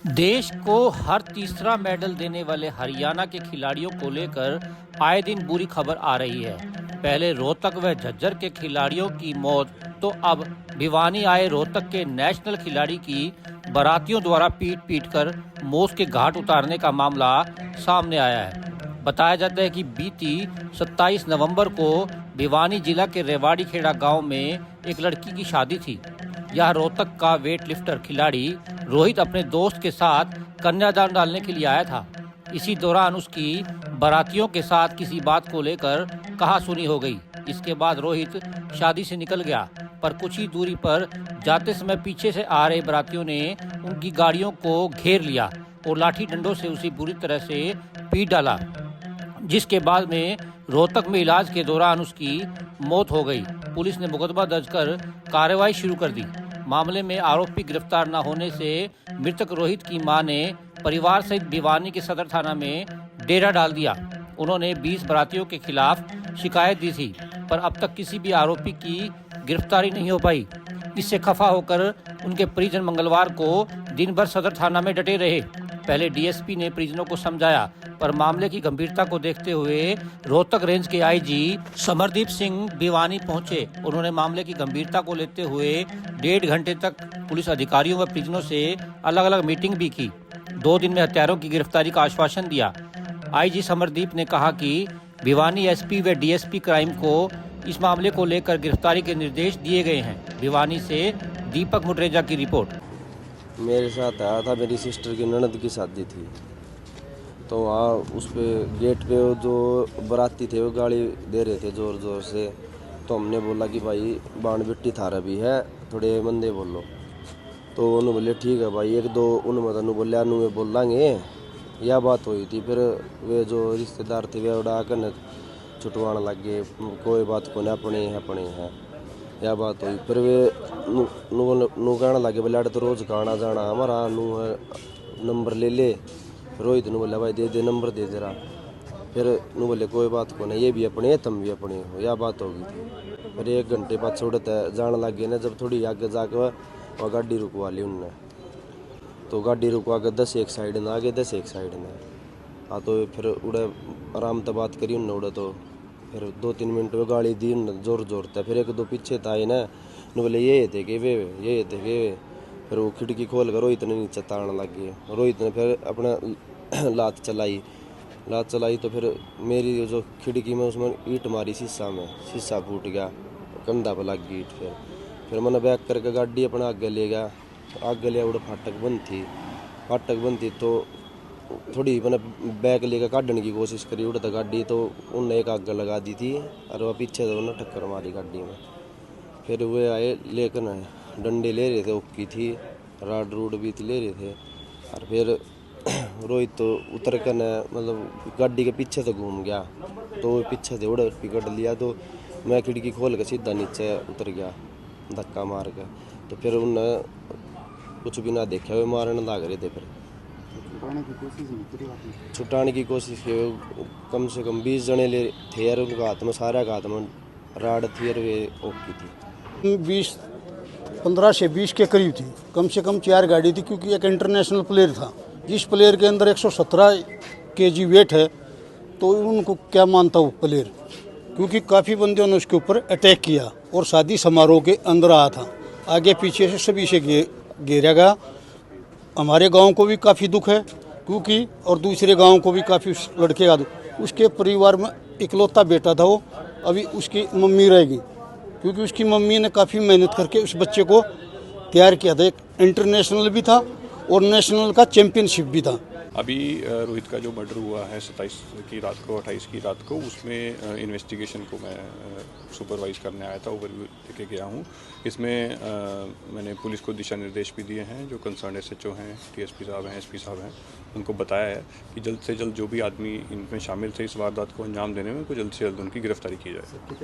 देश को हर तीसरा मेडल देने वाले हरियाणा के खिलाड़ियों को लेकर आए दिन बुरी खबर आ रही है। पहले रोहतक व झज्जर के खिलाड़ियों की मौत, तो अब भिवानी आए रोहतक के नेशनल खिलाड़ी की बारातियों द्वारा पीट कर मौत के घाट उतारने का मामला सामने आया है। बताया जाता है कि बीती 27 नवंबर को भिवानी जिला के रेवाड़ी खेड़ा गांव में एक लड़की की शादी थी। यह रोहतक का वेट लिफ्टर खिलाड़ी रोहित अपने दोस्त के साथ कन्यादान डालने के लिए आया था। इसी दौरान उसकी बारातियों के साथ किसी बात को लेकर कहासुनी हो गई। इसके बाद रोहित शादी से निकल गया, पर कुछ ही दूरी पर जाते समय पीछे से आ रहे बारातियों ने उनकी गाड़ियों को घेर लिया और लाठी डंडों से उसे बुरी तरह से पीट डाला, जिसके बाद में रोहतक में इलाज के दौरान उसकी मौत हो गई। पुलिस ने मुकदमा दर्ज कर कार्रवाई शुरू कर दी। मामले में आरोपी गिरफ्तार न होने से मृतक रोहित की मां ने परिवार सहित भिवानी के सदर थाना में डेरा डाल दिया। उन्होंने 20 बारातियों के खिलाफ शिकायत दी थी, पर अब तक किसी भी आरोपी की गिरफ्तारी नहीं हो पाई। इससे खफा होकर उनके परिजन मंगलवार को दिन भर सदर थाना में डटे रहे। पहले डीएसपी ने परिजनों को समझाया, पर मामले की गंभीरता को देखते हुए रोहतक रेंज के आईजी समरदीप सिंह भिवानी पहुंचे। उन्होंने मामले की गंभीरता को लेते हुए 1.5 घंटे तक पुलिस अधिकारियों व परिजनों से अलग अलग मीटिंग भी की। 2 दिन में हत्यारों की गिरफ्तारी का आश्वासन दिया। आईजी समरदीप ने कहा कि भिवानी एसपी व डीएसपी क्राइम को इस मामले को लेकर गिरफ्तारी के निर्देश दिए गए हैं। भिवानी से दीपक मुटरेजा की रिपोर्ट। मेरे साथ आया था, मेरी सिस्टर की ननद की शादी थी, तो वहाँ उस पे गेट पे वो जो बाराती थे वो गाड़ी दे रहे थे ज़ोर ज़ोर से। तो हमने बोला कि भाई बाण बिट्टी थारा भी है, थोड़े मंदे बोलो। तो उन्होंने बोले ठीक है भाई, 1-2 उन्होंने बोले अनु में बोल लांगे। यह बात हुई थी। फिर वे जो रिश्तेदार थे वे उड़ा कर छुटवाने लग गए, कोई बात को नहीं, अपनी है यह बात हुई। फिर वे नू कहने लगे बोले अड़ तो रोज़ गाना जाना हमारा नू है, नंबर ले ले। रोहित ने बोला भाई दे नंबर दे जरा। फिर नू बोले कोई बात को नहीं, ये भी अपने है तुम भी अपने हो, यह बात हो गई थी। फिर 1 घंटे बाद छोड़ते जाने लग गए ना। जब थोड़ी आगे जाके वह गाड़ी रुकवा ली उनने, तो गाड़ी रुकवा के 10 एक साइड में आगे 10 एक साइड में। हाँ, तो फिर उड़े आराम से बात करी उनने उड़े। तो फिर 2-3 मिनट में गाड़ी दी उनने जोर जोर तक। फिर 1-2 पीछे था ही ना, बोले ये थे कि वे ये थे कि वे। फिर वो खिड़की खोल कर रोहित ने नीचे ताड़ने लग गए। रोहित ने फिर अपना लात चलाई तो फिर मेरी जो खिड़की में उसमें ईंट मारी, शीशा फूट गया, कंधा पर लग गई ईंट। फिर मैंने बैक करके गाड़ी अपने आगे ले गया। आगे ले उड़े फाटक बंद थी तो थोड़ी मैंने बैक लेकर काटने की कोशिश करी उड़ता गाड़ी, तो उनने एक आग लगा दी थी और वह पीछे से उन्होंने टक्कर मारी गाड़ी में। फिर वे आए लेकर डंडे ले रहे थे, उक्की थी, राड रूड भी ले रहे थे। और फिर रोहित तो उतर कर मतलब गाड़ी के पीछे से घूम गया, तो वो पीछे से उड़े पिकड़ लिया। तो मैं खिड़की खोल कर सीधा नीचे उतर गया धक्का मार के। तो फिर उनने कुछ भी ना देखा, वे मारने लग रहे थे। फिर छुटाने की कोशिश की, कम से कम 20 जने ले थे यार। उनका हाथ में सारा हाथ में राड थी और वे ओकी थी। 15 से 20 के करीब थी, कम से कम 4 गाड़ी थी, क्योंकि एक इंटरनेशनल प्लेयर था। जिस प्लेयर के अंदर 117 kg वेट है, तो उनको क्या मानता वो प्लेयर, क्योंकि काफ़ी बंदों ने उसके ऊपर अटैक किया और शादी समारोह के अंदर आया था। आगे पीछे से सभी से घेरा गया। हमारे गांव को भी काफ़ी दुख है, क्योंकि और दूसरे गांव को भी काफ़ी लड़के का दुख। उसके परिवार में इकलौता बेटा था वो, अभी उसकी मम्मी रहेगी, क्योंकि उसकी मम्मी ने काफ़ी मेहनत करके उस बच्चे को तैयार किया था। एक इंटरनेशनल भी था और नेशनल का चैंपियनशिप भी था। अभी रोहित का जो मर्डर हुआ है 27 की रात को, 28 की रात को, उसमें इन्वेस्टिगेशन को मैं सुपरवाइज करने आया था, ओवरव्यू लेके गया हूँ। इसमें मैंने पुलिस को दिशा निर्देश भी दिए हैं। जो कंसर्न एसएचओ हैं, टीएसपी साहब हैं, एसपी साहब हैं, उनको बताया है कि जल्द से जल्द जो भी आदमी इनमें शामिल थे इस वारदात को अंजाम देने में, को जल्द से जल्द उनकी गिरफ्तारी की जाए।